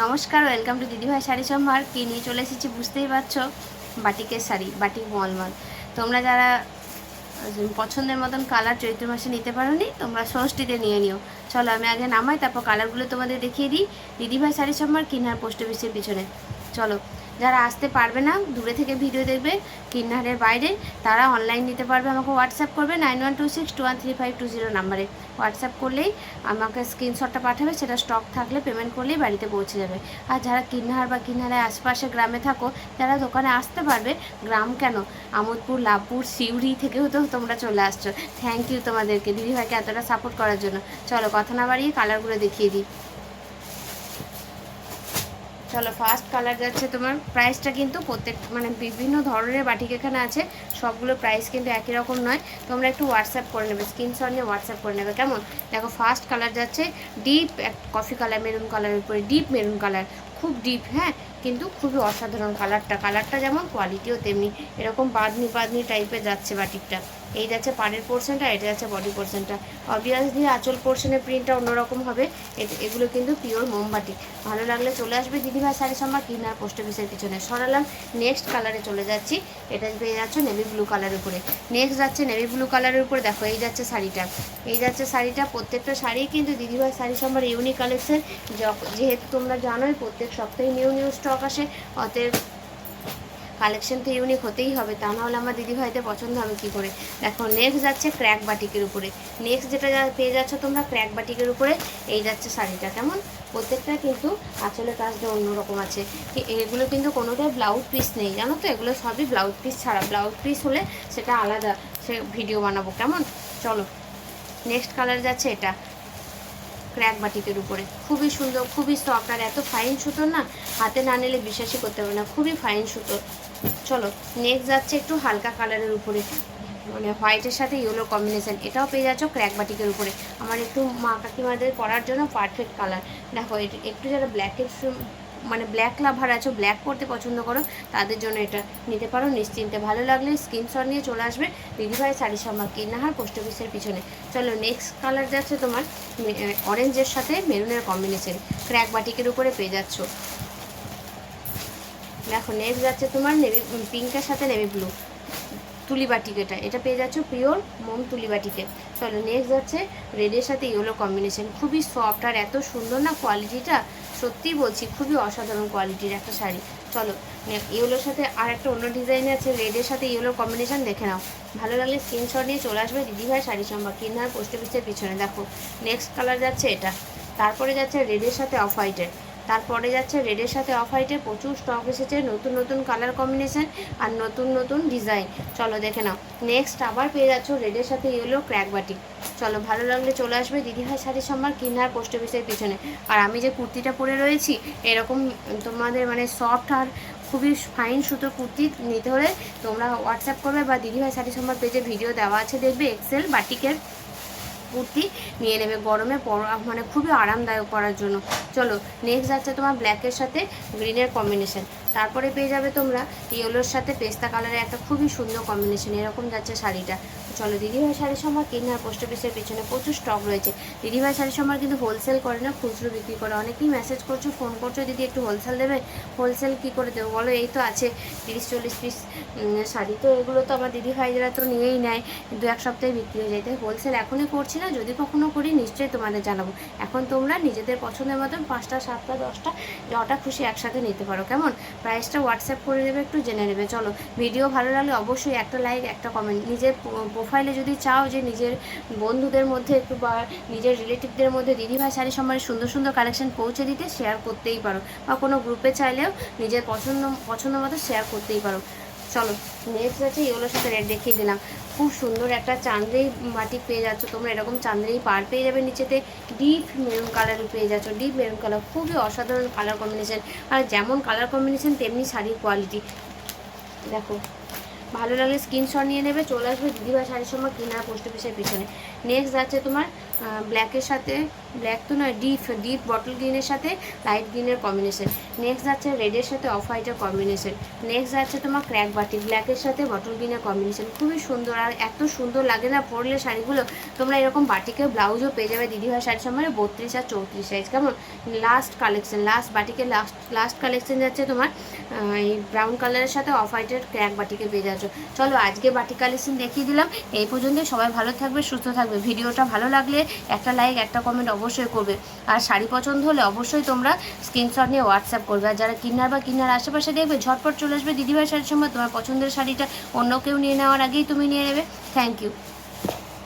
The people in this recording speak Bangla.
নমস্কার, ওয়েলকাম টু দিদিভাই শাড়ি সম্ভার। কি নিয়ে চলে এসেছি বুঝতেই পারছো, বাটিকের শাড়ি, বাটিক মলমল। তোমরা যারা পছন্দের মতন কালার চৈত্র মাসে নিতে পারোনি, তোমরা ষষ্ঠীতে নিয়ে নিও। চলো আমি আগে নামাই, তারপর কালারগুলো তোমাদের দেখিয়ে দিই। দিদিভাই শাড়ি সম্ভার, কিনার পোস্ট অফিসের পিছনে। চলো, যারা আসতে পারবে না, দূরে থেকে ভিডিও দেখবে, কিন্নারের বাইরে, তারা অনলাইন নিতে পারবে। আমাকে হোয়াটসঅ্যাপ করবে 9126213520 নাম্বারে। হোয়াটসঅ্যাপ করলেই আমাকে স্ক্রিনশটটা পাঠাবে, সেটা স্টক থাকলে পেমেন্ট করলেই বাড়িতে পৌঁছে যাবে। আর যারা কিন্নার বা কিন্নারের আশপাশে গ্রামে থাকো, যারা দোকানে আসতে পারবে, গ্রাম কেন, আমোদপুর, লাভপুর, সিউড়ি থেকেও তো তোমরা চলে আসছো। থ্যাংক ইউ তোমাদেরকে, দিদিভাইকে এতটা সাপোর্ট করার জন্য। চলো কথা না বাড়িয়ে কালারগুলো দেখিয়ে দিই। চলো, ফার্স্ট কালার যাচ্ছে তোমার। প্রাইসটা কিন্তু প্রত্যেক বিভিন্ন ধরনের বাটিক এখানে আছে, সবগুলো প্রাইস কিন্তু একই রকম নয়। তোমরা একটু হোয়াটসঅ্যাপ করে নেবে, স্ক্রিনশট নিয়ে হোয়াটসঅ্যাপ করে নেবে, কেমন? দেখো, ফার্স্ট কালার যাচ্ছে ডিপ কফি কালার, মেরুন কালারের উপরে ডিপ মেরুন কালার, খুব ডিপ, হ্যাঁ, কিন্তু খুবই অসাধারণ কালারটা যেমন কোয়ালিটিও তেমনি। এরকম বাঁধনি বাঁধনি টাইপের যাচ্ছে বাটিকটা। এই যাচ্ছে পাড়ের পোর্শনটা, এটা যাচ্ছে বডি পোর্শনটা। অবভিয়াসলি আঁচল পোর্শনের প্রিন্টটা অন্যরকম হবে। এগুলো কিন্তু পিওর মোমবাটি। ভালো লাগলে চলে আসবে দিদিভাই শাড়ি সম্ভার, কিনার পোস্ট অফিসের পিছনে। সরালাম, নেক্সট কালারে চলে যাচ্ছি। এটা পেয়ে যাচ্ছে নেভি ব্লু কালারের উপরে। নেক্সট যাচ্ছে নেভি ব্লু কালারের উপরে। দেখো, এই যাচ্ছে শাড়িটা। প্রত্যেকটা শাড়ি কিন্তু দিদিভাই শাড়ি সম্ভার ইউনিক কালেকশন। যেহেতু তোমরা জানোই প্রত্যেক সপ্তাহে নিউ স্টক আসে, অতএব কালেকশন তো ইউনিক হতেই হবে, তা নাহলে আমার দিদিভাইদের পছন্দ হবে কী করে। দেখো, নেক্সট যাচ্ছে ক্র্যাক বাটিকের উপরে। নেক্সট যেটা পেয়ে যাচ্ছ তোমরা ক্র্যাক বাটিকের উপরে। এই যাচ্ছে শাড়িটা, কেমন? প্রত্যেকটা কিন্তু আঁচলের কাজটা অন্যরকম আছে। এগুলো কিন্তু কোনোটাই ব্লাউজ পিস নেই, জানো তো, এগুলো সবই ব্লাউজ পিস ছাড়া। ব্লাউজ পিস হলে সেটা আলাদা, সে ভিডিও বানাবো, কেমন? চলো, নেক্সট কালার যাচ্ছে এটা ক্র্যাক বাটিকের উপরে। খুবই সুন্দর, খুবই সফট, আর এত ফাইন সুতোর না, হাতে না নিলে বিশ্বাসই করতে পারবে না, খুবই ফাইন সুতো। চলো, নেক্সট যাচ্ছে একটু হালকা কালারের উপরে, হোয়াইটের সাথে ইয়েলো কম্বিনেশন। এটাও পেয়ে যাচ্ছ ক্র্যাক বাটিকের উপরে। আমার একটু মা কাকিমাদের পরার জন্য পারফেক্ট কালার। দেখো, একটু যারা ব্ল্যাক লাভার আছো, ব্ল্যাক পরতে পছন্দ করো, তাদের জন্য এটা নিতে পারো নিশ্চিন্তে। ভালো লাগলে স্ক্রিনশট নিয়ে চলে আসবে দিদিভাই শাড়ি সম্ভার, কিন্নাহার পোস্ট অফিসের পিছনে। চলো, নেক্সট কালার যাচ্ছে তোমার অরেঞ্জের সাথে মেরুনের কম্বিনেশন, ক্র্যাক বাটিকের উপরে পেয়ে যাচ্ছ। দেখো, নেক্সট যাচ্ছে তোমার পিঙ্কের সাথে নেভি ব্লু তুলি বাটিক। এটা পেয়ে যাচ্ছ পিওর মোম তুলি বাটিকে। চলো, নেক্সট যাচ্ছে রেডের সাথে ইয়েলো কম্বিনেশন। খুবই সফট আর এত সুন্দর না কোয়ালিটিটা, সত্যিই বলছি, খুবই অসাধারণ কোয়ালিটির একটা শাড়ি। চলো, ইয়েলোর সাথে আর একটা অন্য ডিজাইন আছে, রেডের সাথে ইয়েলোর কম্বিনেশন, দেখে নাও। ভালো লাগলে স্ক্রিনশট নিয়ে চলে আসবে দিদিভাই শাড়ি সম্ভার, কিনার পোস্ট অফিসের পিছনে। দেখো, নেক্সট কালার যাচ্ছে এটা। তারপরে যাচ্ছে রেডের সাথে অফ হোয়াইটের। তারপরে যাচ্ছে রেডের সাথে অফ হোয়াইটের। প্রচুর স্টক এসেছে, নতুন নতুন কালার কম্বিনেশন আর নতুন নতুন ডিজাইন। চলো দেখে নাও। নেক্সট আবার পেয়ে যাচ্ছ রেডের সাথে ইয়েলো ক্র্যাক বাটিক। চলো, ভালো লাগলে চলে আসবে দিদিভাই শাড়ি সম্ভার, কিনার পোস্ট অফিসের পিছনে। আর আমি যে কুর্তিটা পরে রয়েছি, এরকম তোমাদের সফট আর খুবই ফাইন সুতোর কুর্তি নিতে হলে তোমরা হোয়াটসঅ্যাপ করবে, বা দিদিভাই শাড়ি সম্ভার পেজে ভিডিও দেওয়া আছে, দেখবে এক্সেল বাটিকের কুর্তি নিয়ে নেবে। গরমে খুবই আরামদায়ক পরার জন্য। চলো, নেক্সট যাচ্ছে তোমার ব্ল্যাকের সাথে গ্রিনের কম্বিনেশন। তারপরে পেয়ে যাবে তোমরা ইয়েলোর সাথে পেস্তা কালারের একটা খুবই সুন্দর কম্বিনেশন। এরকম যাচ্ছে শাড়িটা। চলো, দিদিভাই শাড়ি সম্ভার, কিনার পোস্ট অফিসের পিছনে প্রচুর স্টক রয়েছে। দিদিভাই শাড়ি সম্ভার কিন্তু হোলসেল করে না, খুচরো বিক্রি করে। অনেকেই মেসেজ করছো, ফোন করছো, দিদি একটু হোলসেল দেবে। হোলসেল কী করে দেবো বলো? এই তো আছে 30-40 পিস শাড়ি, তো এগুলো তো আমার দিদিভাইরা তো নিয়েই নেয়, 2-1 সপ্তাহে বিক্রি হয়ে যায়। তাই হোলসেল এখনই করছি না, যদি কখনো করি নিশ্চয়ই তোমাদের জানাবো। এখন তোমরা নিজেদের পছন্দের মতন 5টা 7টা 10টা যটা খুশি একসাথে নিতে পারো, কেমন? প্রাইসটা হোয়াটসঅ্যাপ করে দেবে, একটু জেনে নেবে। চলো, ভিডিও ভালো লাগলে অবশ্যই একটা লাইক, একটা কমেন্ট। নিজের প্রোফাইলে যদি চাও যে নিজের বন্ধুদের মধ্যে একটু বা নিজের রিলেটিভদের মধ্যে দিদিভাই শাড়ি সম্ভারে সুন্দর সুন্দর কালেকশন পৌঁছে দিতে, শেয়ার করতেই পারো, বা কোনো গ্রুপে চাইলেও নিজের পছন্দ মতো শেয়ার করতেই পারো। চলো, নেক্সট আছে ইয়েলোর সাথে রেড, দেখিয়ে দিলাম। খুব সুন্দর একটা চাঁদনি বাটিক পেয়ে যাচ্ছ তোমরা, এরকম চাঁদনি পাড় পেয়ে যাবে নিচেতে। ডিপ মেরুন কালার পেয়ে যাচ্ছ, ডিপ মেরুন কালার, খুবই অসাধারণ কালার কম্বিনেশন। আর যেমন কালার কম্বিনেশন তেমনি শাড়ির কোয়ালিটি। দেখো, ভালো লাগলে স্ক্রিনশট নিয়ে নেবে, চলে আসবে দিদিভাই শাড়ির সময়, কিনার পোস্ট অফিসের পিছনে। নেক্সট যাচ্ছে তোমার ব্ল্যাকের সাথে ব্ল্যাক তো নয়, ডিপ বটল গ্রিনের সাথে লাইট গ্রিনের কম্বিনেশন। নেক্সট যাচ্ছে রেডের সাথে অফ হোয়াইটের কম্বিনেশন। নেক্সট যাচ্ছে তোমার ক্র্যাক বাটিক, ব্ল্যাকের সাথে বটল গ্রিনের কম্বিনেশন। খুবই সুন্দর, আর এত সুন্দর লাগে না পরলে শাড়িগুলো। তোমরা এরকম বাটিকের ব্লাউজও পেয়ে যাবে দিদিভাই শাড়ির সম্বন্ধে 32 আর 34 সাইজ। কেমন লাস্ট কালেকশন, লাস্ট বাটিকের লাস্ট কালেকশন যাচ্ছে তোমার এই ব্রাউন কালারের সাথে অফ হোয়াইটের ক্র্যাক বাটিকে পেয়ে যাচ্ছ। চলো আজকে বাটিক কালেকশন দেখিয়ে দিলাম, এই পর্যন্ত। সবাই ভালো থাকবে, সুস্থ থাকবে। ভিডিওটা ভালো লাগলে একটা লাইক, একটা কমেন্ট অবশ্যই করবে। আর শাড়ি পছন্দ হলে অবশ্যই তোমরা স্ক্রিনশট নিয়ে হোয়াটসঅ্যাপ করবে। আর যারা কিনার আশেপাশে দেখবে ঝটপট চলে আসবে দিদিভাই শাড়ির সময়, তোমার পছন্দের শাড়িটা অন্য কেউ নিয়ে নেওয়ার আগেই তুমি নিয়ে নেবে। Thank you.